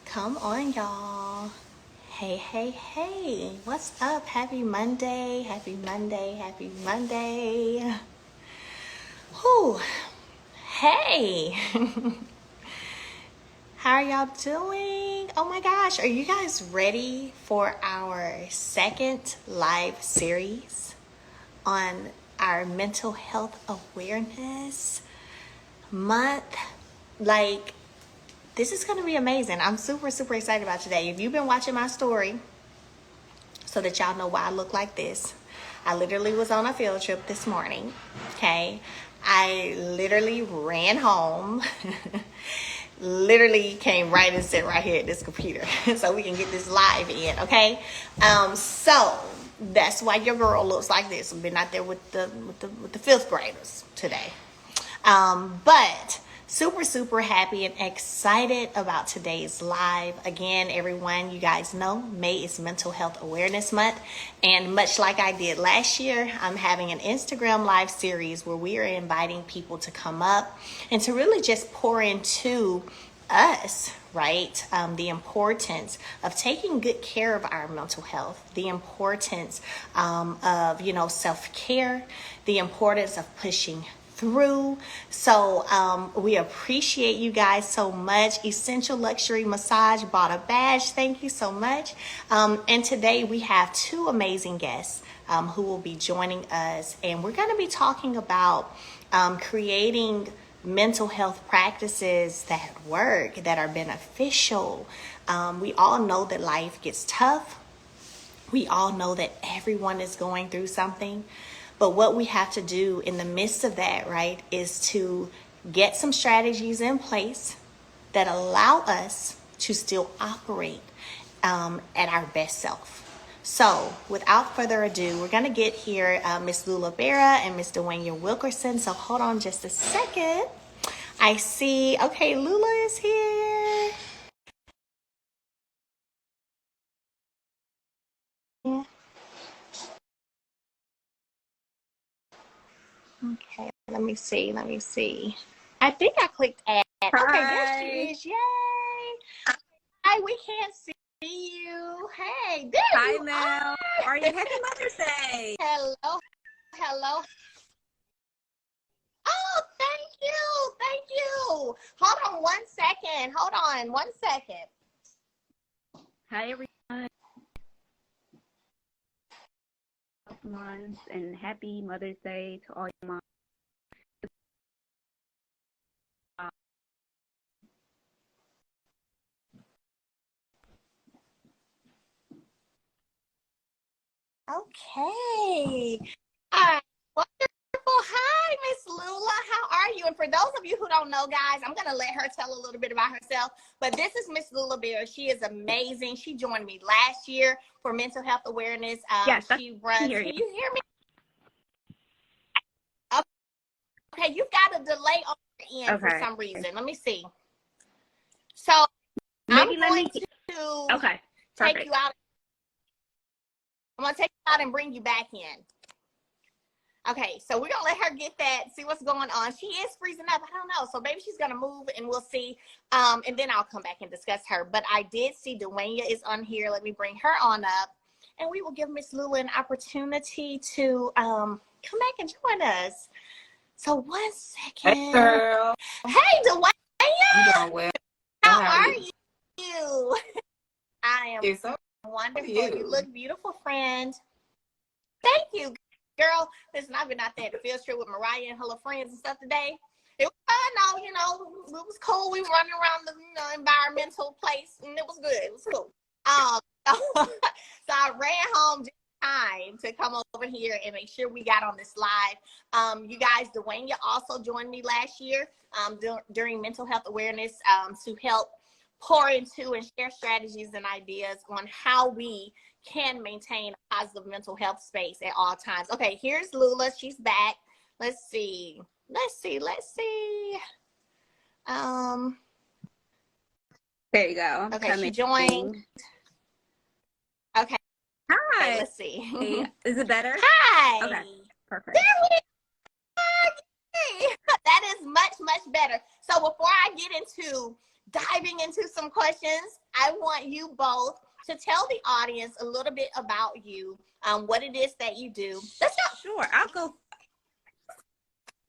Come on, y'all. Hey, hey, hey. What's up? Happy Monday. Happy Monday. Happy Monday. Whew. Hey. How are y'all doing? Oh my gosh. Are you guys ready for our second live series on our mental health awareness month? Like, this is going to be amazing. I'm super, super excited about today. If you've been watching my story, so that y'all know why I look like this, I literally was on a field trip this morning, okay? I literally ran home, literally came right and sit right here at this computer so we can get this live in, okay? So that's why your girl looks like this. I've been out there with the fifth graders today. But super, super happy and excited about today's live. Again, everyone, you guys know May is Mental Health Awareness Month. And much like I did last year, I'm having an Instagram live series where we are inviting people to come up and to really just pour into us, right? The importance of taking good care of our mental health, the importance of, self-care, the importance of pushing through. So we appreciate you guys so much. Essential Luxury Massage bought a badge. Thank you so much. And today we have two amazing guests who will be joining us, and we're going to be talking about creating mental health practices that work, that are beneficial. We all know that life gets tough. We all know that everyone is going through something. But what we have to do in the midst of that, right, is to get some strategies in place that allow us to still operate at our best self. So without further ado, we're going to get here Miss Lula Berra and Miss Dwayne Wilkerson. So hold on just a second. I see, okay, Lula is here. Yeah. Okay, let me see. I think I clicked add. Hi. Okay, there she is. Yay. Hi, we can't see you. Hey, there Hi, you Mel. are. How are you? Happy Mother's Day. Hello. Oh, thank you. Hold on one second. Hi, everyone. Moms, and happy Mother's Day to all your moms. Okay. All right. Wonderful. Hi, Miss Lula. How are you? And for those of you who don't know, guys, I'm going to let her tell a little bit about herself. But this is Miss Lula Berra. She is amazing. She joined me last year for mental health awareness. Yes, She runs. can Can you hear me? Okay, you've got a delay on your end for some reason. Let me see. So I'm going to Okay, take you out. I'm going to take you out and bring you back in. Okay, so we're going to let her get that, see what's going on. She is freezing up. I don't know. So maybe she's going to move and we'll see. And then I'll come back and discuss her. But I did see Dwayne is on here. Let me bring her on up. And we will give Miss Lula an opportunity to come back and join us. So 1 second. Hey, girl. Hey, Dwayne. I'm doing well. How are you? I am You're so wonderful. you. You look beautiful, friend. Thank you, girl. Listen, I've been out there at the field trip with Mariah and her little friends and stuff today. It was fun, though. It was cool. We were running around the environmental place, and it was good. It was cool. So I ran home just in time to come over here and make sure we got on this live. You guys, Dwayne also joined me last year during mental health awareness to help pour into and share strategies and ideas on how we can maintain a positive mental health space at all times. Okay, here's Lula. She's back. Let's see. There you go. Okay, she joined. Okay. Hi. Okay, let's see. Is it better? Hi. Okay, perfect. There we are. That is much, much better. So before I get into diving into some questions, I want you both to tell the audience a little bit about you, what it is that you do. Let's go. Sure, I'll go.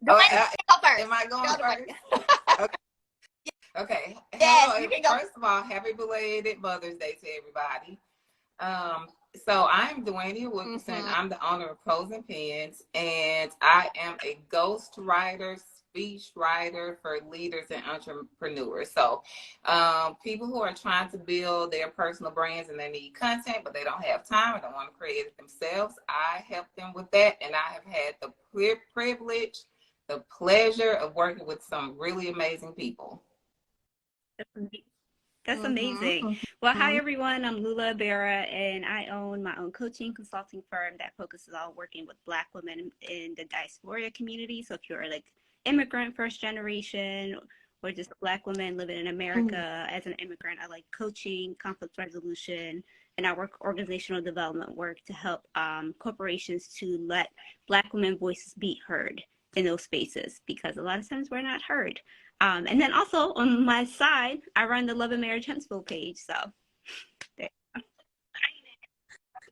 Go first. Am I going first? Okay. Okay. Yes, Hello. you can go. First of all, happy belated Mother's Day to everybody. So I'm Dwayne Wilkinson. I'm the owner of Prose and Pens, and I am a ghost writer, speech writer for leaders and entrepreneurs. So people who are trying to build their personal brands and they need content, but they don't have time or don't want to create it themselves, I help them with that. And I have had the privilege, the pleasure of working with some really amazing people. That's amazing. Well, hi everyone. I'm Lula Barra, and I own my own coaching consulting firm that focuses on working with Black women in the diaspora community. So if you're like immigrant first generation or just a Black woman living in America as an immigrant, I like coaching, conflict resolution, and I work organizational development work to help corporations to let Black women voices be heard in those spaces, because a lot of times we're not heard. And then also on my side, I run the Love and Marriage Huntsville page. So, there.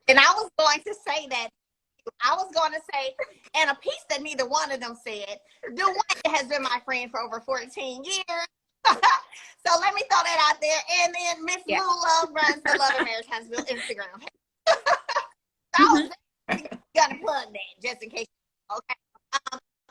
And I was going to say that. I was going to say, and a piece that neither one of them said, Dwayne has been my friend for over 14 years. So let me throw that out there. And then Miss Lula runs the Love and Marriage Huntsville Instagram. So I was going to plug that just in case. Okay.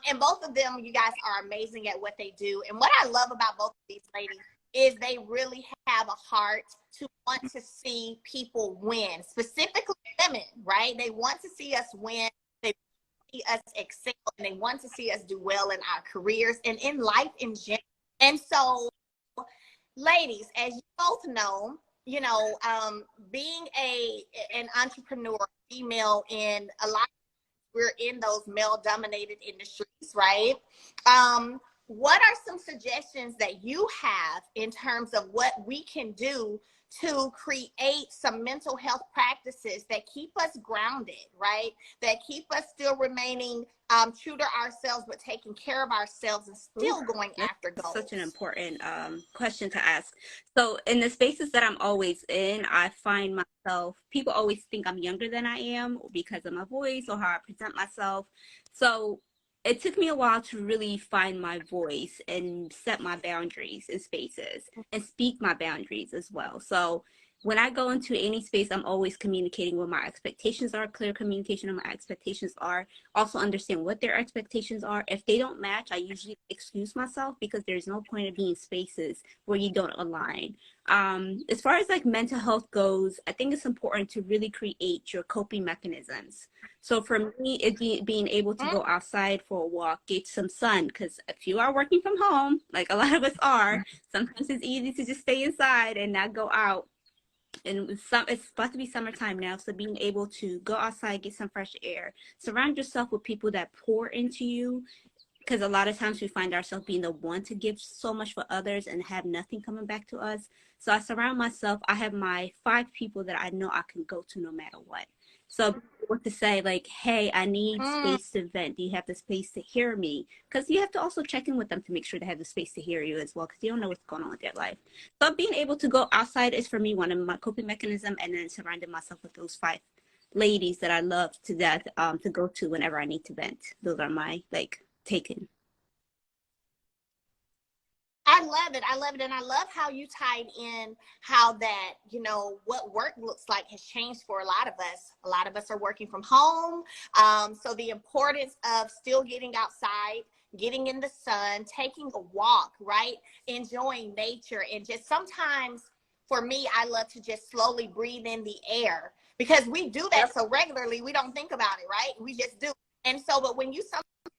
And both of them, you guys are amazing at what they do. And what I love about both of these ladies is they really have a heart to want to see people win, specifically women, right? They want to see us win. They want to see us excel, and they want to see us do well in our careers and in life in general. And so, ladies, as you both know, being an entrepreneur, female in a lot, we're in those male-dominated industries, right? What are some suggestions that you have in terms of what we can do to create some mental health practices that keep us grounded, right? That keep us still remaining true to ourselves, but taking care of ourselves and still going after goals? Such an important question to ask. So in the spaces that I'm always in, I find myself, people always think I'm younger than I am because of my voice or how I present myself. So it took me a while to really find my voice and set my boundaries in spaces and speak my boundaries as well. So when I go into any space, I'm always communicating what my expectations are, clear communication of my expectations are, also understand what their expectations are. If they don't match, I usually excuse myself because there's no point of being in spaces where you don't align. As far as like mental health goes, I think it's important to really create your coping mechanisms. So for me, it's being able to go outside for a walk, get some sun, because if you are working from home, like a lot of us are, sometimes it's easy to just stay inside and not go out. And it's about to be summertime now, so being able to go outside, get some fresh air, surround yourself with people that pour into you, because a lot of times we find ourselves being the one to give so much for others and have nothing coming back to us. So I surround myself. I have my 5 people that I know I can go to no matter what. So what to say, like, hey, I need space to vent. Do you have the space to hear me? Because you have to also check in with them to make sure they have the space to hear you as well, because you don't know what's going on with their life. So being able to go outside is for me one of my coping mechanisms, and then surrounding myself with those 5 ladies that I love to death to go to whenever I need to vent. Those are my taken. I love it. I love it. And I love how you tied in how that, what work looks like has changed for a lot of us. A lot of us are working from home. So the importance of still getting outside, getting in the sun, taking a walk, right? Enjoying nature. And just sometimes for me, I love to just slowly breathe in the air because we do that so regularly. We don't think about it, right? We just do. And so, but when you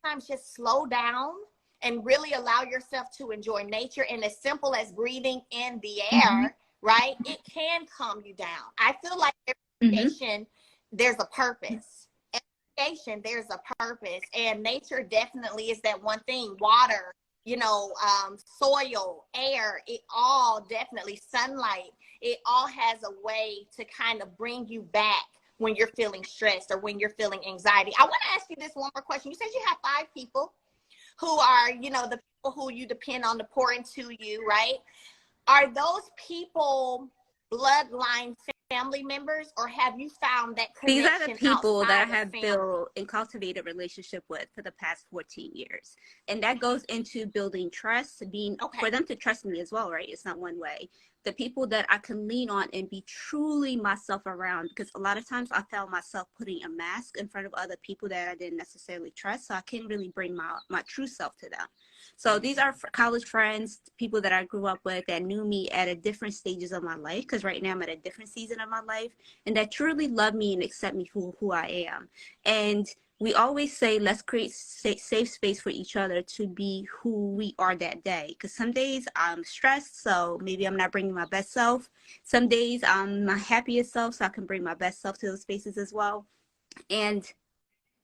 sometimes just slow down and really allow yourself to enjoy nature, and as simple as breathing in the air, right? It can calm you down. I feel like education, there's a purpose. Education, there's a purpose. And nature definitely is that one thing. Water, soil, air, it all definitely, sunlight, it all has a way to kind of bring you back when you're feeling stressed or when you're feeling anxiety. I want to ask you this one more question. You said you have 5 people. who are, you know, the people who you depend on to pour into you, right? Are those people bloodline family members, or have you found that These are the connection people that I outside of have family? built and cultivated a relationship with for the past 14 years. And that goes into building trust, being for them to trust me as well, right? It's not one way. The people that I can lean on and be truly myself around, because a lot of times I found myself putting a mask in front of other people that I didn't necessarily trust. So I couldn't really bring my true self to them. So these are college friends, people that I grew up with that knew me at a different stages of my life, because right now I'm at a different season of my life, and that truly love me and accept me for who I am. And we always say, let's create safe space for each other to be who we are that day. Because some days I'm stressed, so maybe I'm not bringing my best self. Some days I'm my happiest self, so I can bring my best self to those spaces as well. And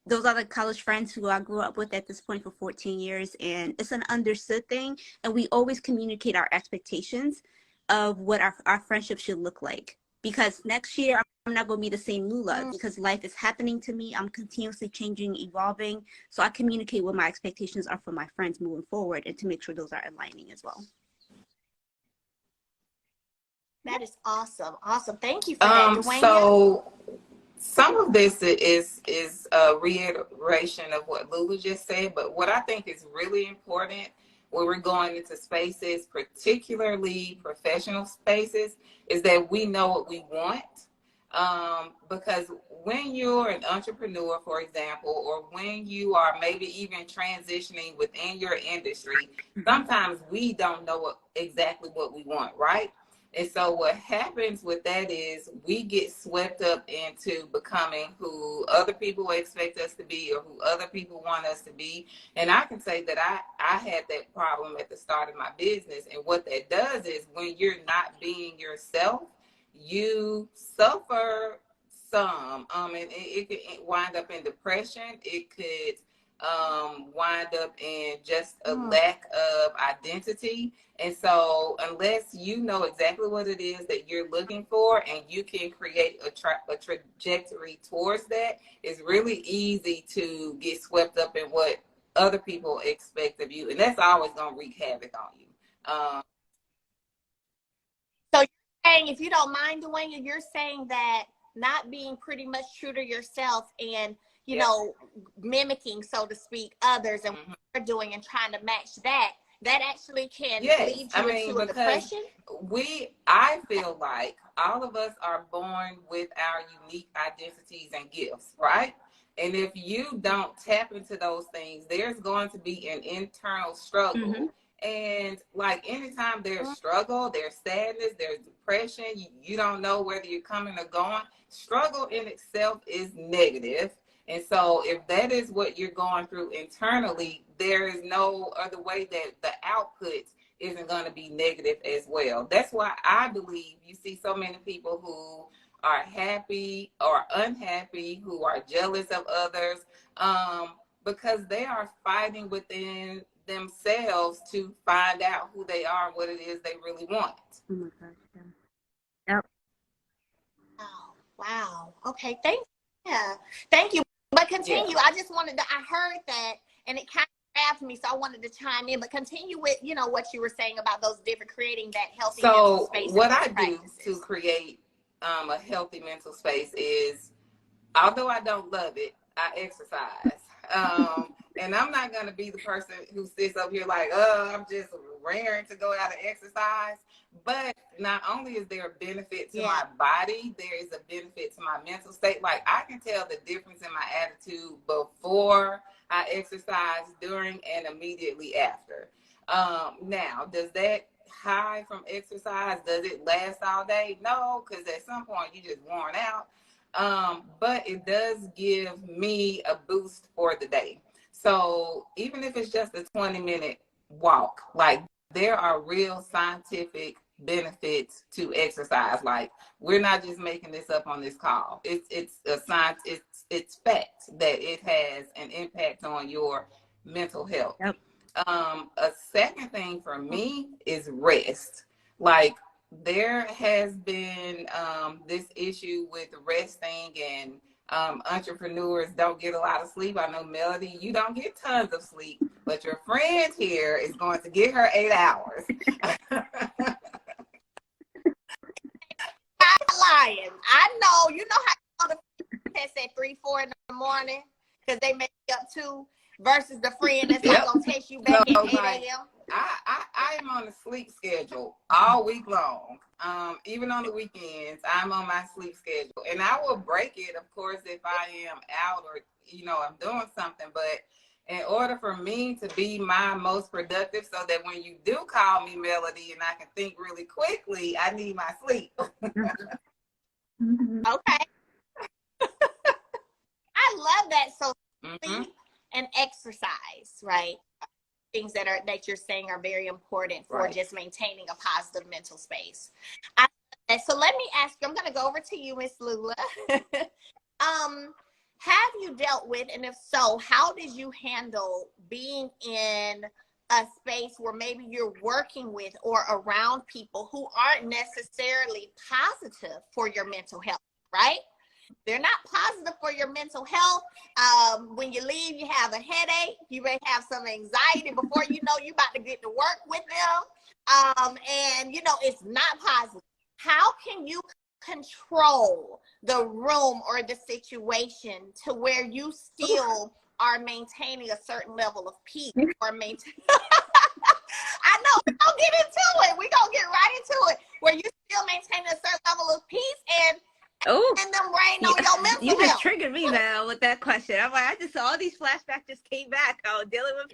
those are the college friends who I grew up with at this point for 14 years. And it's an understood thing. And we always communicate our expectations of what our friendship should look like. Because next year, I'm not going to be the same Lula, because life is happening to me. I'm continuously changing, evolving. So I communicate what my expectations are for my friends moving forward, and to make sure those are aligning as well. That is awesome. Awesome. Thank you for that, Dwayne. So some of this is a reiteration of what Lulu just said, but what I think is really important when we're going into spaces, particularly professional spaces, is that we know what we want. Because when you're an entrepreneur, for example, or when you are maybe even transitioning within your industry, sometimes we don't know exactly what we want, right? And so what happens with that is we get swept up into becoming who other people expect us to be, or who other people want us to be. And I can say that I had that problem at the start of my business. And what that does is, when you're not being yourself, you suffer some. And it could wind up in depression. It could wind up in just a lack of identity. And so unless you know exactly what it is that you're looking for, and you can create a trajectory towards that, it's really easy to get swept up in what other people expect of you. And that's always going to wreak havoc on you. So you're saying, if you don't mind, Dwayne, you're saying that not being pretty much true to yourself and, you know, mimicking, so to speak, others and what they're doing and trying to match that, that actually can lead you into a depression? I feel like all of us are born with our unique identities and gifts, right? And if you don't tap into those things, there's going to be an internal struggle. And like anytime there's struggle, there's sadness, there's depression, you don't know whether you're coming or going. Struggle in itself is negative. And so if that is what you're going through internally, there is no other way that the output isn't going to be negative as well. That's why I believe you see so many people who are happy or unhappy, who are jealous of others, because they are fighting within themselves to find out who they are and what it is they really want. Oh my gosh. Yep. Wow. Okay. Thank you. But continue. I just wanted to, I heard that and it kind of grabbed me, so I wanted to chime in. But continue with, you know, what you were saying about those different, creating that healthy mental space. So what I do to create a healthy mental space is, although I don't love it, I exercise. And I'm not going to be the person who sits up here like, I'm just raring to go out and exercise. But not only is there a benefit to my body, there is a benefit to my mental state. Like, I can tell the difference in my attitude before I exercise, during, and immediately after. Now, does that high from exercise, does it last all day? No, because at some point you just worn out. But it does give me a boost for the day. So even if it's just a 20-minute walk, like, there are real scientific benefits to exercise. Like, we're not just making this up on this call. It's a science. It's fact that it has an impact on your mental health. Yep. A second thing for me is rest. Like, there has been this issue with resting and entrepreneurs don't get a lot of sleep. I know, Melody, you don't get tons of sleep, but your friend here is going to get her 8 hours. Not lying. I know. You know how you go to test at 3, 4 in the morning because they make you up too, versus the friend that's not gonna text you back at 8 a.m. I am on a sleep schedule all week long. Even on the weekends, I'm on my sleep schedule, and I will break it, of course, if I am out or I'm doing something. But in order for me to be my most productive, so that when you do call me, Melody, and I can think really quickly, I need my sleep. Okay. I love that. So sleep and exercise, right? Things that you're saying are very important for just maintaining a positive mental space. So let me ask you, I'm going to go over to you, Miss Lula. Have you dealt with, and if so, how did you handle being in a space where maybe you're working with or around people who aren't necessarily positive for your mental health, right? They're not positive for your mental health. When you leave, you have a headache. You may have some anxiety. Before you know, you're about to get to work with them. And, it's not positive. How can you control the room or the situation to where you still are maintaining a certain level of peace or maintain? I know. We're going to get into it. We're going to get right into it. Where you still maintain a certain level of peace and them rain on your mental you health. just triggered me, Mel, with that question. I'm like, I just saw all these flashbacks just came back. I was dealing with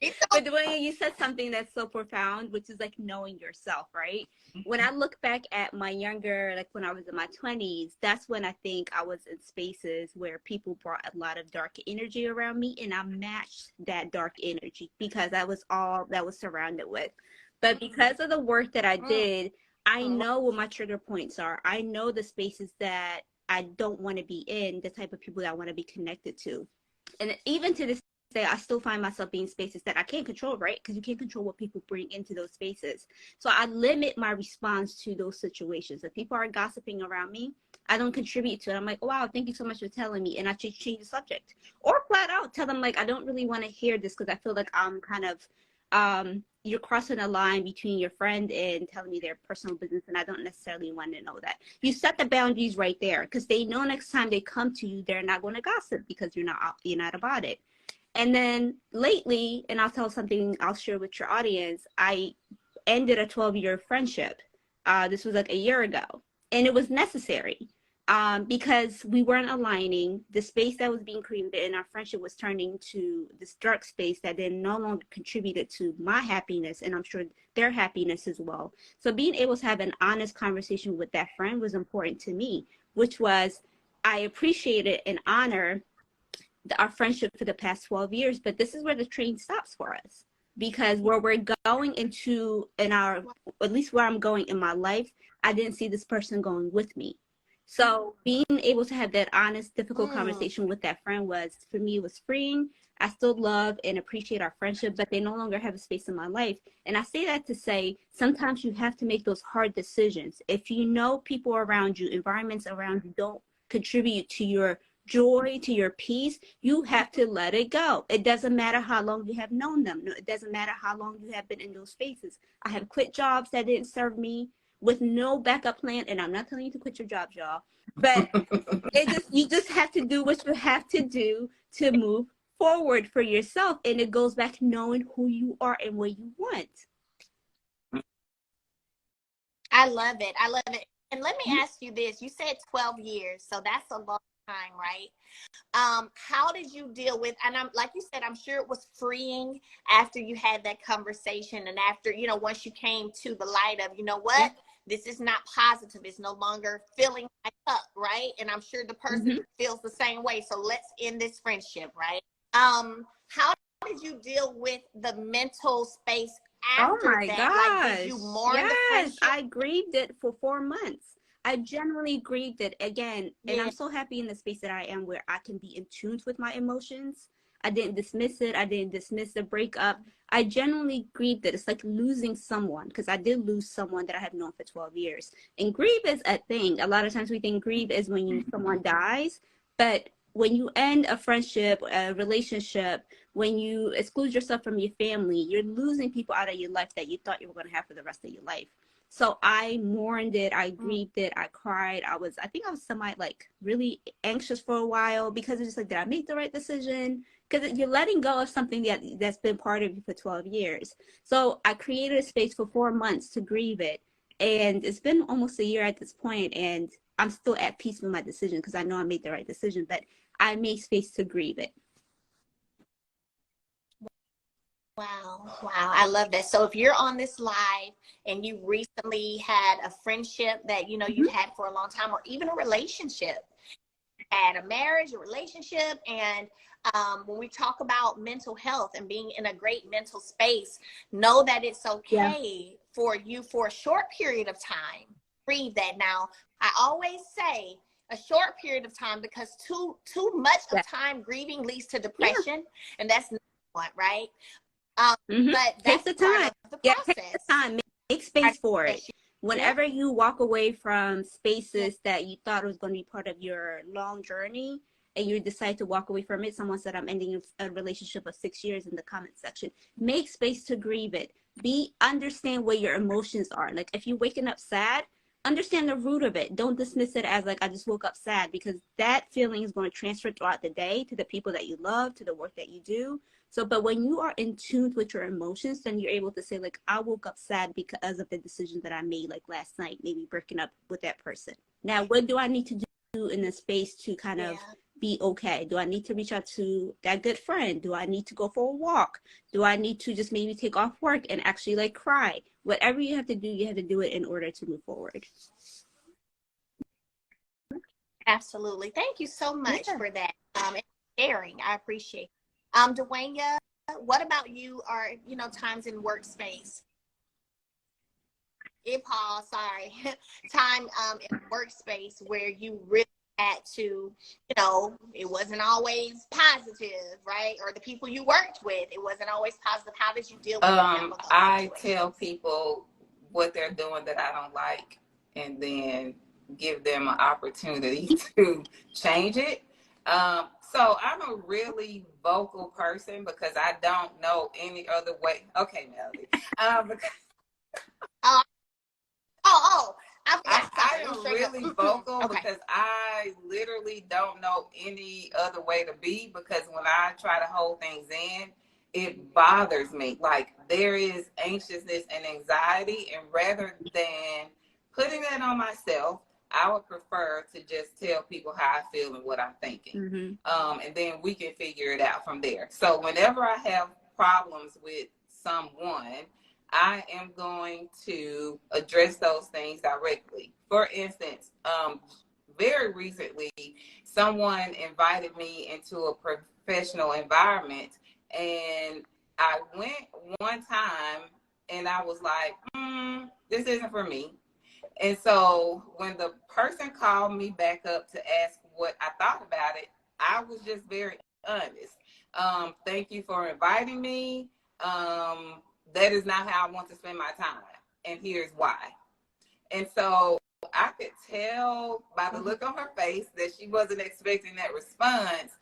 people. But Dwayne, you said something that's so profound, which is like knowing yourself, right? When I look back at my younger, like when I was in my 20s, that's when I think I was in spaces where people brought a lot of dark energy around me, and I matched that dark energy because that was all that was surrounded with. But because of the work that I did, I know what my trigger points are. I know the spaces that I don't want to be in, the type of people that I want to be connected to. And even to this day, I still find myself being spaces that I can't control, right? Because you can't control what people bring into those spaces. So I limit my response to those situations. If people are gossiping around me, I don't contribute to it. I'm like, oh, wow, thank you so much for telling me. And I change the subject. Or flat out tell them, like, I don't really want to hear this because I feel like I'm kind of you're crossing a line between your friend and telling me their personal business, and I don't necessarily want to know that. You set the boundaries right there because they know next time they come to you, they're not going to gossip because you're not about it. And then lately, and I'll share with your audience, I ended a 12-year friendship. This was like a year ago, and it was necessary. Because we weren't aligning. The space that was being created in our friendship was turning to this dark space that then no longer contributed to my happiness, and I'm sure their happiness as well. So being able to have an honest conversation with that friend was important to me, which was I appreciated and honor our friendship for the past 12 years, but this is where the train stops for us. Because where we're going at least where I'm going in my life, I didn't see this person going with me. So being able to have that honest, difficult conversation with that friend for me, it was freeing. I still love and appreciate our friendship, but they no longer have a space in my life. And I say that to say, sometimes you have to make those hard decisions. If you know people around you, environments around you don't contribute to your joy, to your peace, you have to let it go. It doesn't matter how long you have known them. It doesn't matter how long you have been in those spaces. I have quit jobs that didn't serve me with no backup plan, and I'm not telling you to quit your jobs, y'all, but you just have to do what you have to do to move forward for yourself, and it goes back to knowing who you are and what you want. I love it. And let me ask you this. You said 12 years, so that's a long time, right? How did you deal with, and like you said, I'm sure it was freeing after you had that conversation and after, once you came to the light of, what? This is not positive. It's no longer filling my cup, right? And I'm sure the person feels the same way. So let's end this friendship, right? How did you deal with the mental space after that? Gosh. Like, did you mourn the friendship? I grieved it for 4 months. I generally grieved it again. And I'm so happy in the space that I am where I can be in tune with my emotions. I didn't dismiss it. I didn't dismiss the breakup. I genuinely grieved it. It's like losing someone, because I did lose someone that I have known for 12 years. And grief is a thing. A lot of times we think grief is when someone dies, but when you end a friendship, a relationship, when you exclude yourself from your family, you're losing people out of your life that you thought you were going to have for the rest of your life. So I mourned it, I grieved it, I cried. I think I was semi like really anxious for a while, because it's just like, did I make the right decision? Because you're letting go of something that's been part of you for 12 years. So I created a space for 4 months to grieve it. And it's been almost a year at this point, and I'm still at peace with my decision, because I know I made the right decision, but I made space to grieve it. Wow, wow, I love that. So if you're on this live and you recently had a friendship that you've had for a long time, or even a relationship, had a marriage, a relationship, and when we talk about mental health and being in a great mental space, know that it's okay for you for a short period of time. Grieve that. Now, I always say a short period of time, because too much of time grieving leads to depression, and that's not what, right? But that's take the time. The process. Take the time. Make space for it. Whenever you walk away from spaces that you thought was going to be part of your long journey, and you decide to walk away from it, someone said, I'm ending a relationship of 6 years in the comment section. Make space to grieve it. Understand where your emotions are. Like, if you're waking up sad, understand the root of it. Don't dismiss it as like, I just woke up sad, because that feeling is going to transfer throughout the day to the people that you love, to the work that you do. So, but when you are in tune with your emotions, then you're able to say, like, I woke up sad because of the decision that I made, like last night, maybe breaking up with that person. Now, what do I need to do in this space to kind of be okay? Do I need to reach out to that good friend? Do I need to go for a walk? Do I need to just maybe take off work and actually like cry? Whatever you have to do, you have to do it in order to move forward. Absolutely. Thank you so much for that. And sharing. I appreciate it. Dwayne, what about you? Are times in workspace? Time in workspace where you really had to, it wasn't always positive, right? Or the people you worked with, it wasn't always positive. How did you deal with them? I tell people what they're doing that I don't like, and then give them an opportunity to change it. So I'm a really vocal person, because I don't know any other way. Okay, Melody. I am really vocal because I literally don't know any other way to be, because when I try to hold things in, it bothers me. Like, there is anxiousness and anxiety, and rather than putting that on myself, I would prefer to just tell people how I feel and what I'm thinking. And then we can figure it out from there. So whenever I have problems with someone, I am going to address those things directly. For instance, very recently, someone invited me into a professional environment, and I went one time and I was like, this isn't for me. And so when the person called me back up to ask what I thought about it, I was just very honest. Thank you for inviting me. That is not how I want to spend my time, and here's why. And so I could tell by the look on her face that she wasn't expecting that response.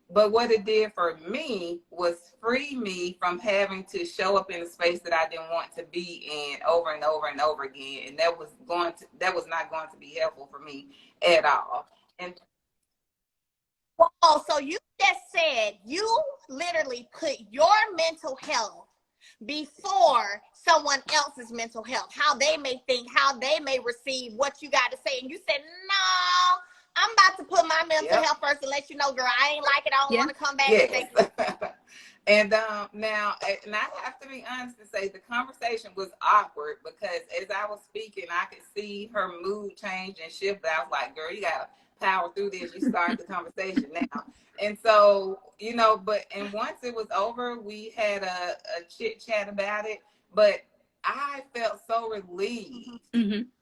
But what it did for me was free me from having to show up in a space that I didn't want to be in over and over and over again. And that was not going to be helpful for me at all. And so you just said you literally put your mental health before someone else's mental health, how they may think, how they may receive what you got to say. And you said, no, I'm about to put my mental health first and let you know, girl, I ain't like it. I don't want to come back. Yes. And now, and I have to be honest and say the conversation was awkward, because as I was speaking, I could see her mood change and shift. I was like, girl, you got to power through this. You start the conversation now. And so, and once it was over, we had a chit chat about it, but I felt so relieved.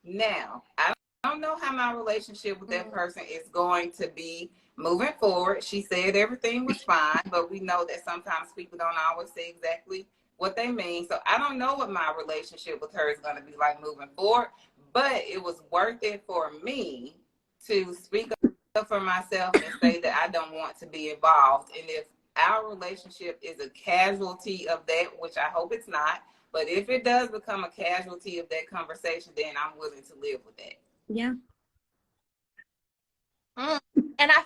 Now, I don't know how my relationship with that person is going to be, moving forward, she said everything was fine, but we know that sometimes people don't always say exactly what they mean. So I don't know what my relationship with her is going to be like moving forward, but it was worth it for me to speak up for myself and say that I don't want to be involved. And if our relationship is a casualty of that, which I hope it's not, but if it does become a casualty of that conversation, then I'm willing to live with that. Yeah. And I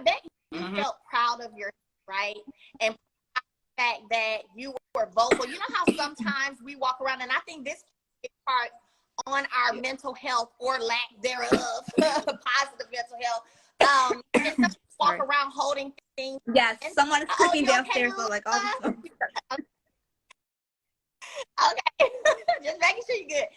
bet you felt proud of yourself, right? And the fact that you were vocal. You know how sometimes we walk around, and I think this is part on our mental health or lack thereof, positive mental health. And some walk around holding things. Yes, someone is cooking downstairs, okay, so like all this stuff. Okay, just making sure you're good.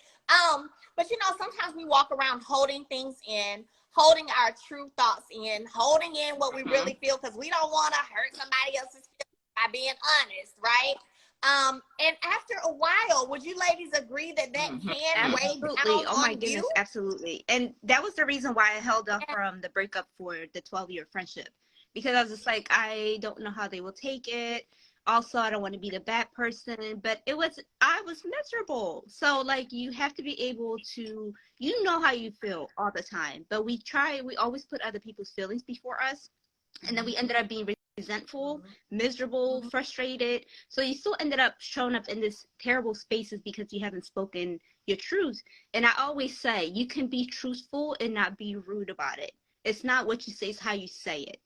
But you know, sometimes we walk around holding things in, holding our true thoughts in, holding in what we really feel because we don't want to hurt somebody else's feelings by being honest, right? And after a while, would you ladies agree that can weigh down Oh my on goodness, you? absolutely. And that was the reason why I held up from the breakup for the 12-year friendship, because I was just like, I don't know how they will take it. Also, I don't want to be the bad person, but I was miserable. So like, you have to be able to, you know how you feel all the time, but we always put other people's feelings before us. And then we ended up being resentful, miserable, frustrated. So you still ended up showing up in this terrible spaces because you haven't spoken your truth. And I always say, you can be truthful and not be rude about it. It's not what you say, it's how you say it.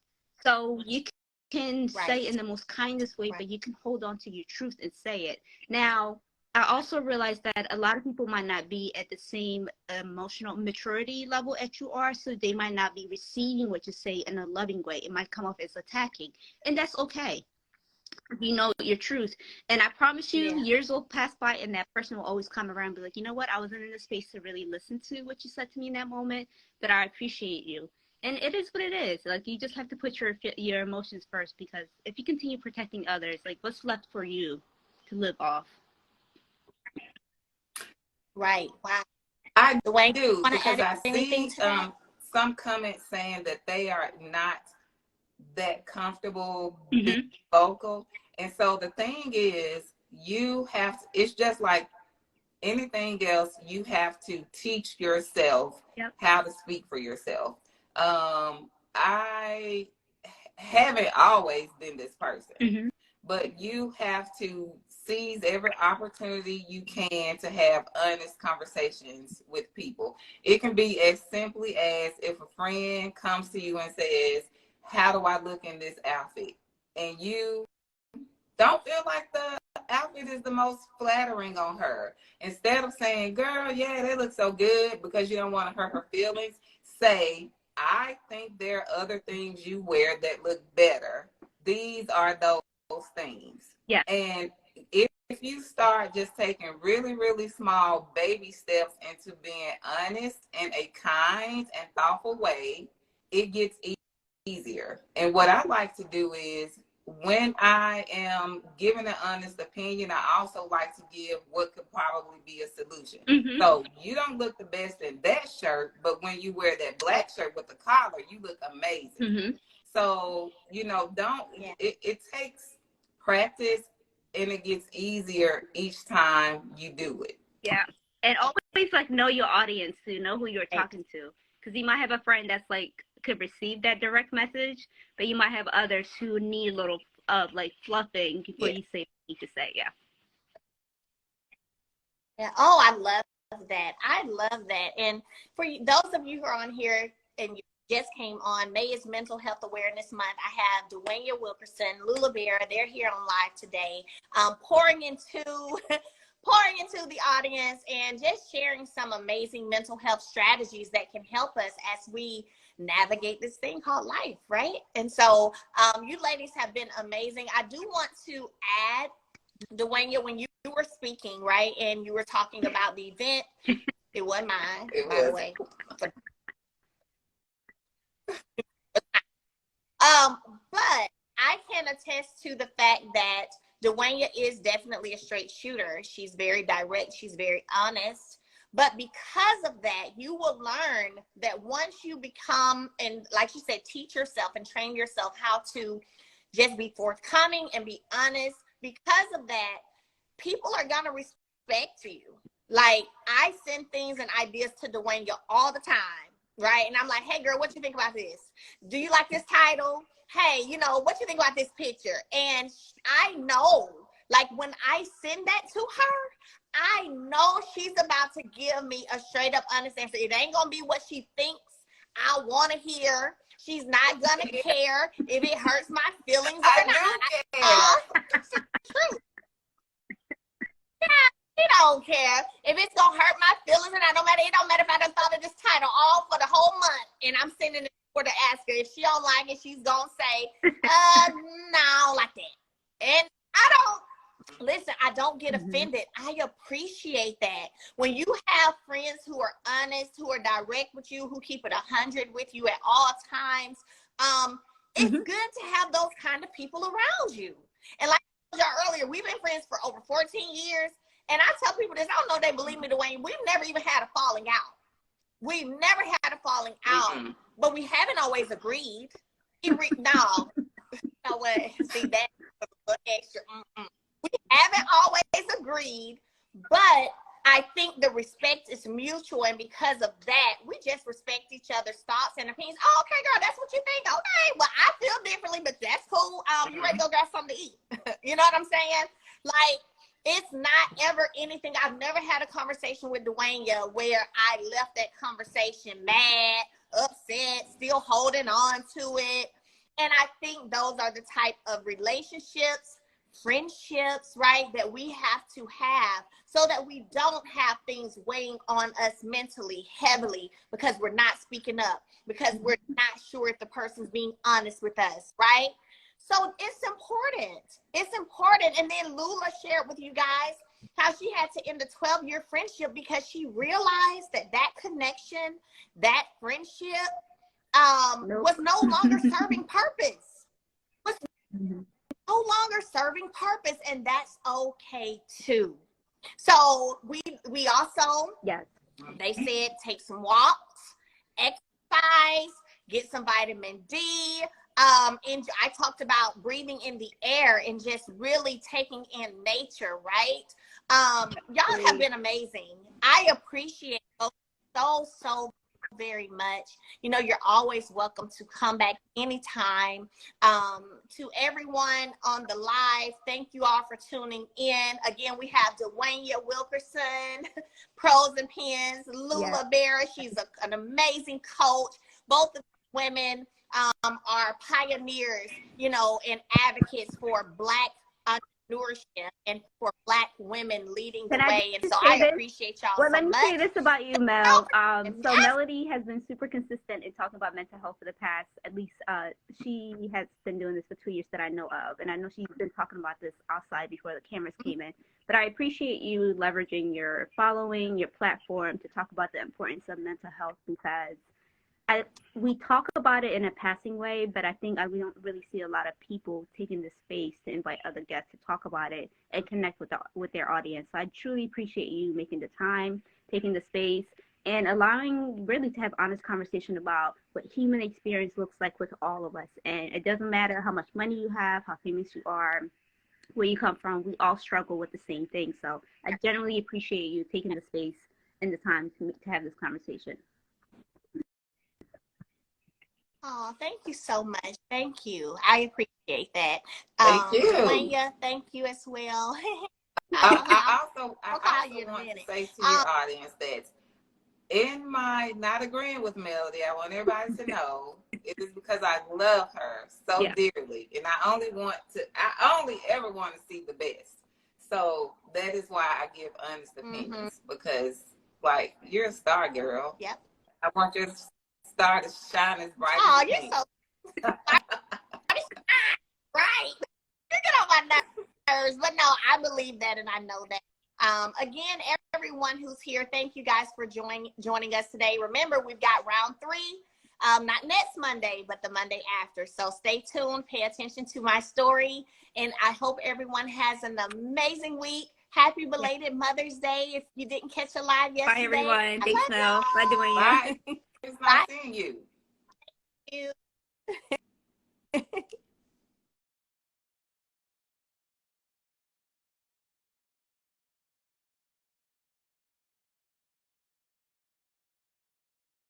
So you can say in the most kindest way, but you can hold on to your truth and say it. Now, I also realized that a lot of people might not be at the same emotional maturity level as you are, so they might not be receiving what you say in a loving way. It might come off as attacking, and that's okay. You know your truth. And I promise you, years will pass by, and that person will always come around and be like, you know what, I wasn't in the space to really listen to what you said to me in that moment, but I appreciate you. And it is what it is. Like, you just have to put your emotions first, because if you continue protecting others, like, what's left for you to live off? Right. Wow. I Dwayne, do, want to because add I anything see to that? some comments saying that they are not that comfortable Mm-hmm. being vocal. And so the thing is, you have to, it's just like anything else, you have to teach yourself how to speak for yourself. I haven't always been this person, but you have to seize every opportunity you can to have honest conversations with people. It can be as simply as if a friend comes to you and says, how do I look in this outfit? And you don't feel like the outfit is the most flattering on her. Instead of saying, girl, yeah, that looks so good, because you don't want to hurt her feelings, say, I think there are other things you wear that look better. These are those things. Yeah. And if you start just taking really, really small baby steps into being honest in a kind and thoughtful way, it gets easier. And what I like to do is, when I am giving an honest opinion, I also like to give what could probably be a solution. So you don't look the best in that shirt, but when you wear that black shirt with the collar, you look amazing. So, you know, it takes practice, and it gets easier each time you do it. Yeah. And always like know your audience, to know who you're talking to. Because you might have a friend that's like could receive that direct message, but you might have others who need a little like fluffing before you say what you need to say. Yeah. Oh, I love that. I love that. And for those of you who are on here and you just came on, May is Mental Health Awareness Month. I have Dwayne Wilkerson, Lula Bear. They're here on live today, pouring into the audience and just sharing some amazing mental health strategies that can help us as we navigate this thing called life, right? And so you ladies have been amazing. I do want to add, Dwayne, when you were speaking, right, and you were talking about the event, it wasn't mine, by the way. But I can attest to the fact that Dwayne is definitely a straight shooter. She's very direct. She's very honest. But because of that, you will learn that once you become, and like you said, teach yourself and train yourself how to just be forthcoming and be honest. Because of that, people are going to respect you. Like, I send things and ideas to Dwayne all the time, right? And I'm like, hey, girl, what you think about this? Do you like this title? Hey, you know, what you think about this picture? And I know, like, when I send that to her, I know she's about to give me a straight up honest answer. It ain't going to be what she thinks I want to hear. She's not going to care if it hurts my feelings or not. It's the truth. She don't care if it's gonna hurt my feelings, and it don't matter if I done thought of this title all for the whole month, and I'm sending it for to ask her. If she don't like it, she's gonna say, no, I don't like that. And I don't get offended. I appreciate that. When you have friends who are honest, who are direct with you, who keep it 100 with you at all times, it's good to have those kind of people around you. And like I told y'all earlier, we've been friends for over 14 years. And I tell people this, I don't know if they believe me, Dwayne. We've never even had a falling out. We've never had a falling out, but we haven't always agreed. No way. See, that's a little extra. We haven't always agreed, but I think the respect is mutual. And because of that, we just respect each other's thoughts and opinions. Oh, okay, girl, that's what you think. Okay, well, I feel differently, but that's cool. You ready to go grab something to eat? You know what I'm saying? Like, it's not ever anything. I've never had a conversation with Dwayne where I left that conversation mad, upset, still holding on to it. And I think those are the type of relationships, friendships, right, that we have to have so that we don't have things weighing on us mentally heavily because we're not speaking up, because we're not sure if the person's being honest with us, right? So it's important. It's important. And then Lula shared with you guys how she had to end a 12-year friendship because she realized that connection, that friendship was no longer serving purpose. Was no longer serving purpose, and that's okay too. So we also, they said, take some walks, exercise, get some vitamin D. And I talked about breathing in the air and just really taking in nature, right? Y'all have been amazing. I appreciate so very much. You know, you're always welcome to come back anytime. To everyone on the live, thank you all for tuning in. Again, we have Dwayne Wilkerson, Pros and Pens, Lula Berra. She's an amazing coach. Both of women are pioneers, you know, and advocates for Black entrepreneurship and for Black women leading the way. And so I appreciate y'all so much. Let me say this about you, Mel. So Melody has been super consistent in talking about mental health for the past, at least she has been doing this for 2 years that I know of. And I know she's been talking about this outside before the cameras came in. But I appreciate you leveraging your following, your platform to talk about the importance of mental health because we talk about it in a passing way, but I think we don't really see a lot of people taking this space to invite other guests to talk about it and connect with their audience. So I truly appreciate you making the time, taking the space, and allowing really to have honest conversation about what human experience looks like with all of us. And it doesn't matter how much money you have, how famous you are, where you come from, we all struggle with the same thing. So I generally appreciate you taking the space and the time to have this conversation. Oh, thank you so much. Thank you. I appreciate that. Thank you. Lanya, thank you as well. I also want to say to your audience that in my not agreeing with Melody, I want everybody to know it is because I love her so dearly. And I only ever want to see the best. So that is why I give honest opinions because, like, you're a star, girl. Yep. I want your star to shine as bright as you're so right. You get on my nerves, but no, I believe that and I know that. Again, everyone who's here, thank you guys for joining us today. Remember, we've got round 3, not next Monday, but the Monday after. So stay tuned, pay attention to my story, and I hope everyone has an amazing week. Happy belated Mother's Day if you didn't catch a live yesterday. Bye, everyone. I Thanks, love Mel. Bye, Dwayne. Bye. It's nice seeing you. you.